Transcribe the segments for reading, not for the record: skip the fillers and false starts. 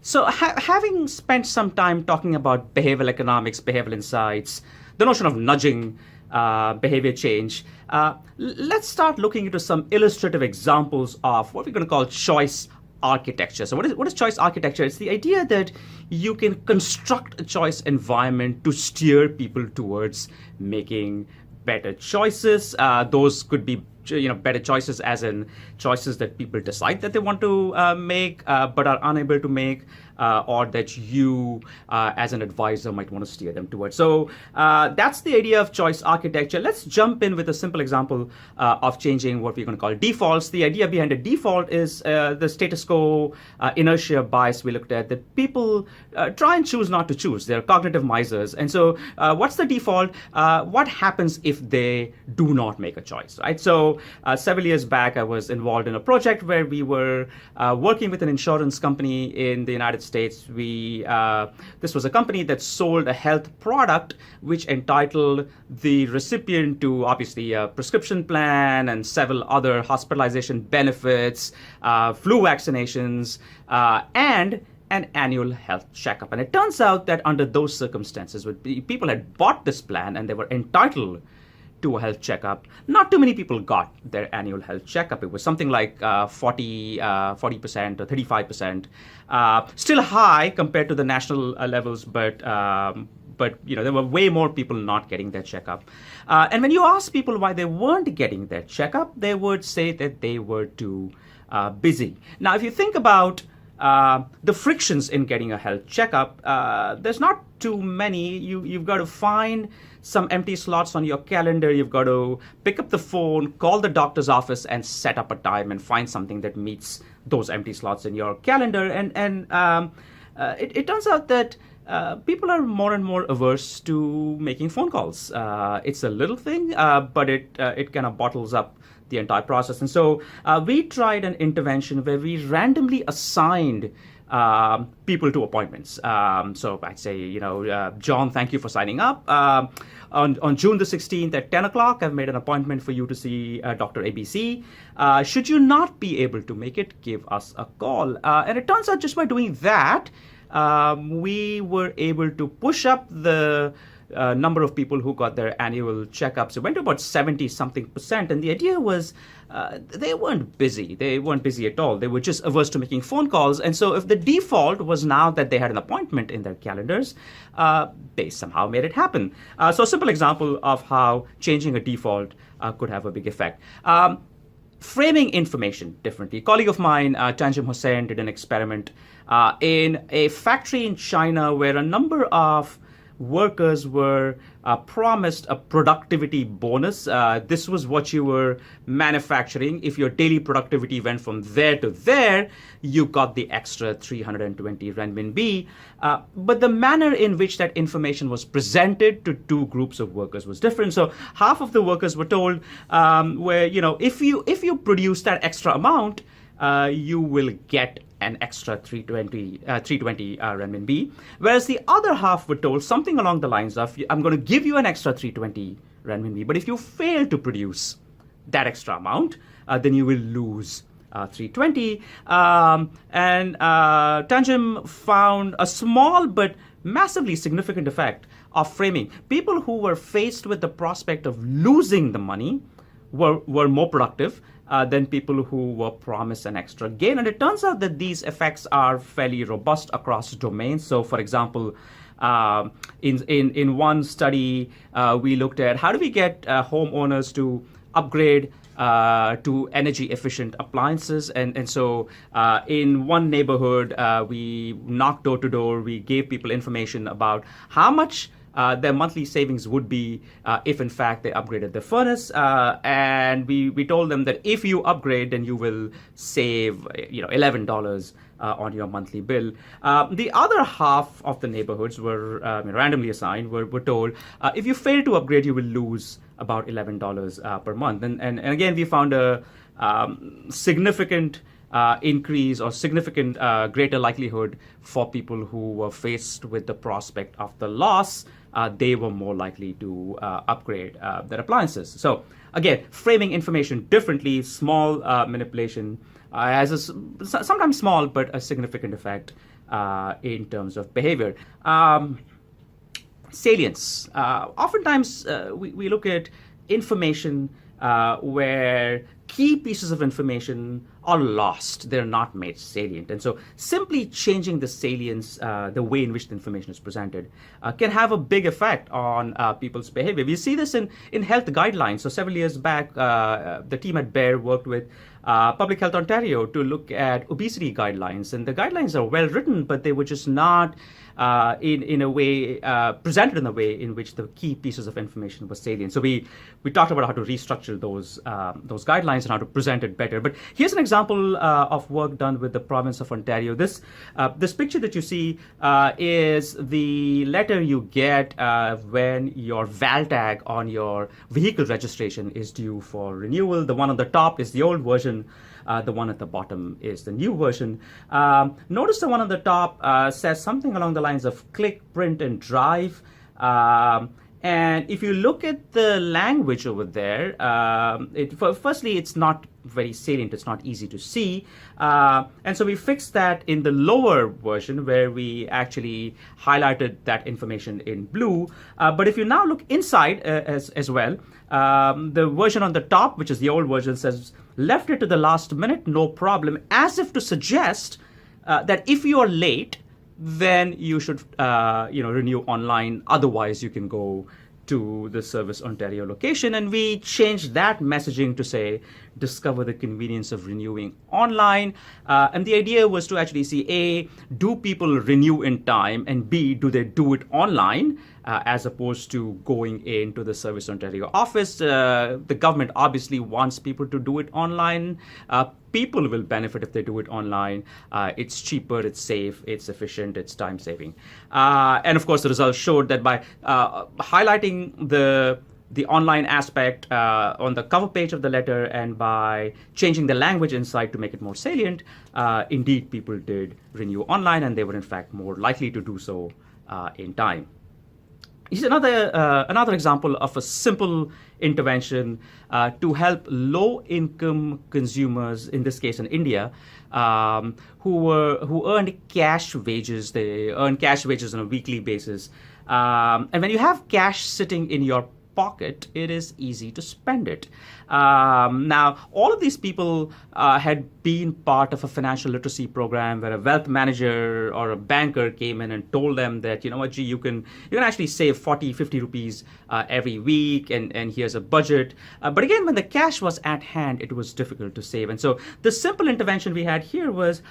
So having spent some time talking about behavioral economics, behavioral insights, the notion of nudging, behavior change, let's start looking into some illustrative examples of what we're going to call choice architecture. So what is choice architecture? It's the idea that you can construct a choice environment to steer people towards making better choices. Those could be better choices as in choices that people decide that they want to make but are unable to make, or that you as an advisor might want to steer them towards. So that's the idea of choice architecture. Let's jump in with a simple example of changing what we're going to call defaults. The idea behind a default is the status quo inertia bias we looked at, that people try and choose not to choose. They're cognitive misers. And so what's the default? What happens if they do not make a choice, right? So several years back, I was involved in a project where we were working with an insurance company in the United States. This was a company that sold a health product which entitled the recipient to obviously a prescription plan and several other hospitalization benefits, flu vaccinations, and an annual health checkup. And it turns out that under those circumstances, when people had bought this plan and they were entitled to a health checkup, not too many people got their annual health checkup. It was something like 40% or 35%, still high compared to the national levels, but there were way more people not getting their checkup. And when you ask people why they weren't getting their checkup, they would say that they were too busy. Now, if you think about the frictions in getting a health checkup, there's not too many. You've got to find some empty slots on your calendar. You've got to pick up the phone, call the doctor's office, and set up a time and find something that meets those empty slots in your calendar. And it turns out that people are more and more averse to making phone calls. It's a little thing, but it kind of bottles up the entire process. And so we tried an intervention where we randomly assigned people to appointments. So I'd say, John, thank you for signing up. On June the 16th at 10 o'clock, I've made an appointment for you to see Dr. ABC. Should you not be able to make it, give us a call. And it turns out just by doing that, we were able to push up the number of people who got their annual checkups. It went to about 70-something%. And the idea was they weren't busy. They weren't busy at all. They were just averse to making phone calls. And so if the default was now that they had an appointment in their calendars, they somehow made it happen. So a simple example of how changing a default could have a big effect. Framing information differently. A colleague of mine, Tanjim Hussain, did an experiment in a factory in China where a number of workers were promised a productivity bonus. This was what you were manufacturing. If your daily productivity went from there to there, you got the extra 320 renminbi. But the manner in which that information was presented to two groups of workers was different. So half of the workers were told, if you produce that extra amount, you will get an extra 320 renminbi, whereas the other half were told something along the lines of, I'm going to give you an extra 320 renminbi, but if you fail to produce that extra amount, then you will lose 320. And Tanjim found a small but massively significant effect of framing. People who were faced with the prospect of losing the money were more productive than people who were promised an extra gain. And it turns out that these effects are fairly robust across domains. So, for example, in one study, we looked at how do we get homeowners to upgrade to energy efficient appliances. And so in one neighborhood, we knocked door to door. We gave people information about how much their monthly savings would be if in fact they upgraded their furnace, and we told them that if you upgrade, then you will save $11 on your monthly bill. The other half of the neighborhoods were randomly assigned, were told if you fail to upgrade, you will lose about $11 per month. And again, we found a significant increase or significant greater likelihood for people who were faced with the prospect of the loss. They were more likely to upgrade their appliances. So again, framing information differently, small manipulation has sometimes small but a significant effect in terms of behavior. Salience. Oftentimes, we look at information where key pieces of information are lost. They're not made salient. And so simply changing the salience, the way in which the information is presented, can have a big effect on people's behavior. We see this in health guidelines. So several years back, the team at Bayer worked with Public Health Ontario to look at obesity guidelines. And the guidelines are well written, but they were just not in a way presented in a way in which the key pieces of information were salient. So we talked about how to restructure those guidelines and how to present it better. But here's an example of work done with the province of Ontario. This picture that you see is the letter you get when your VAL tag on your vehicle registration is due for renewal. The one on the top is the old version. The one at the bottom is the new version. Notice the one on the top says something along the lines of click, print, and drive. And if you look at the language over there, firstly, it's not very salient. It's not easy to see. And so we fixed that in the lower version where we actually highlighted that information in blue. But if you now look inside as well, the version on the top, which is the old version, says left it to the last minute, no problem, as if to suggest that if you are late, then you should renew online. Otherwise, you can go to the Service Ontario location. And we changed that messaging to say, discover the convenience of renewing online. And the idea was to actually see, A, do people renew in time? And B, do they do it online? As opposed to going into the Service Ontario office. The government obviously wants people to do it online. People will benefit if they do it online. It's cheaper, it's safe, it's efficient, it's time saving. And of course, the results showed that by highlighting the online aspect on the cover page of the letter and by changing the language inside to make it more salient, indeed people did renew online and they were in fact more likely to do so in time. Here's another example of a simple intervention to help low-income consumers, in this case in India, who earned cash wages. They earn cash wages on a weekly basis. And when you have cash sitting in your pocket, it is easy to spend it. Now, all of these people had been part of a financial literacy program where a wealth manager or a banker came in and told them that, you know what, gee, you can actually save 40, 50 rupees every week, and here's a budget. But again, when the cash was at hand, it was difficult to save. And so the simple intervention we had here was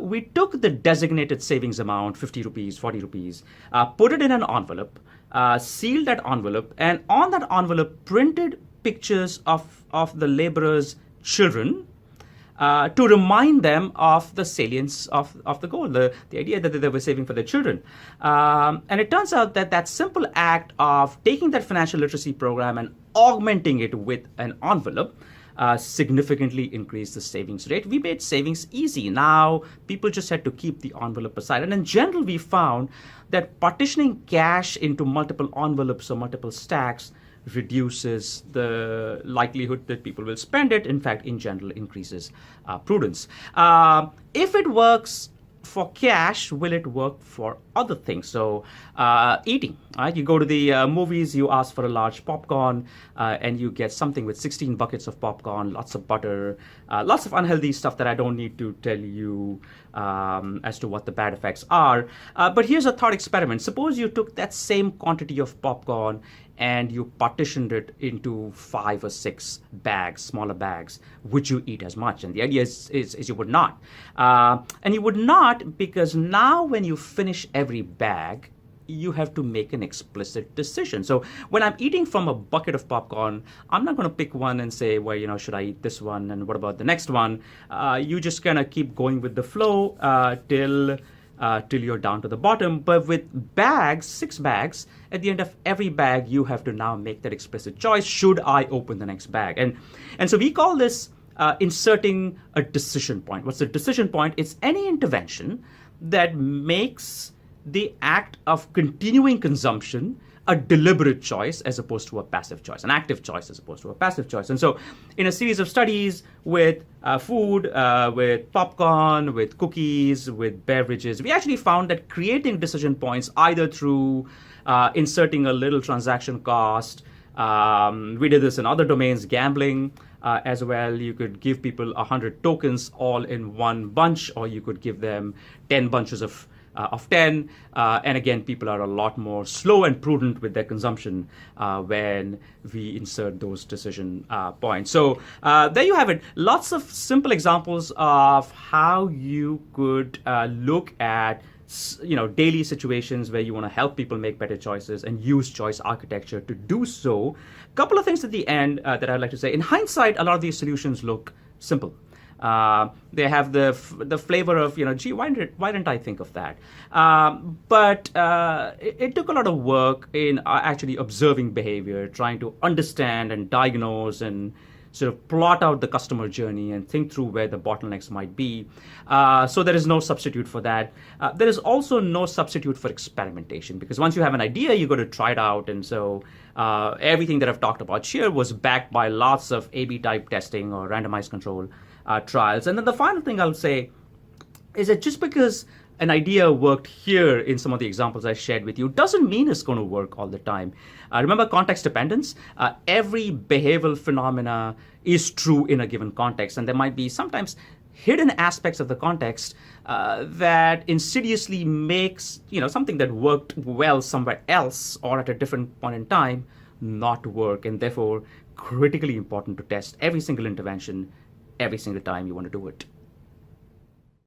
we took the designated savings amount, 50 rupees, 40 rupees, put it in an envelope, sealed that envelope, and on that envelope printed pictures of the laborers' children to remind them of the salience of the goal, the idea that they were saving for their children. And it turns out that simple act of taking that financial literacy program and augmenting it with an envelope significantly increased the savings rate. We made savings easy. Now, people just had to keep the envelope aside. And in general, we found that partitioning cash into multiple envelopes or multiple stacks reduces the likelihood that people will spend it. In fact, in general, increases prudence. If it works for cash, will it work for other things? So eating, right? You go to the movies, you ask for a large popcorn, and you get something with 16 buckets of popcorn, lots of butter, lots of unhealthy stuff that I don't need to tell you as to what the bad effects are. But here's a thought experiment. Suppose you took that same quantity of popcorn and you partitioned it into 5 or 6 bags, smaller bags. Would you eat as much? And the idea is you would not. And you would not because now when you finish every bag, you have to make an explicit decision. So when I'm eating from a bucket of popcorn, I'm not going to pick one and say, well, should I eat this one? And what about the next one? You just kind of keep going with the flow till you're down to the bottom. But with bags, 6 bags, at the end of every bag, you have to now make that explicit choice. Should I open the next bag? And so we call this inserting a decision point. What's the decision point? It's any intervention that makes the act of continuing consumption a deliberate choice as opposed to a passive choice, an active choice as opposed to a passive choice. And so in a series of studies with food, with popcorn, with cookies, with beverages, we actually found that creating decision points either through inserting a little transaction cost, we did this in other domains, gambling as well. You could give people 100 tokens all in one bunch, or you could give them 10 bunches of 10. And again, people are a lot more slow and prudent with their consumption when we insert those decision points. So there you have it. Lots of simple examples of how you could look at daily situations where you want to help people make better choices and use choice architecture to do so. A couple of things at the end that I'd like to say. In hindsight, a lot of these solutions look simple. They have the flavor of, gee, why didn't I think of that? But it took a lot of work in actually observing behavior, trying to understand and diagnose and sort of plot out the customer journey and think through where the bottlenecks might be. So there is no substitute for that. There is also no substitute for experimentation, because once you have an idea, you got to try it out. And so everything that I've talked about here was backed by lots of A/B type testing or randomized control trials. And then the final thing I'll say is that just because an idea worked here in some of the examples I shared with you doesn't mean it's going to work all the time. Remember context dependence? Every behavioral phenomena is true in a given context, and there might be sometimes hidden aspects of the context that insidiously makes something that worked well somewhere else or at a different point in time not work, and therefore critically important to test every single intervention every single time you want to do it.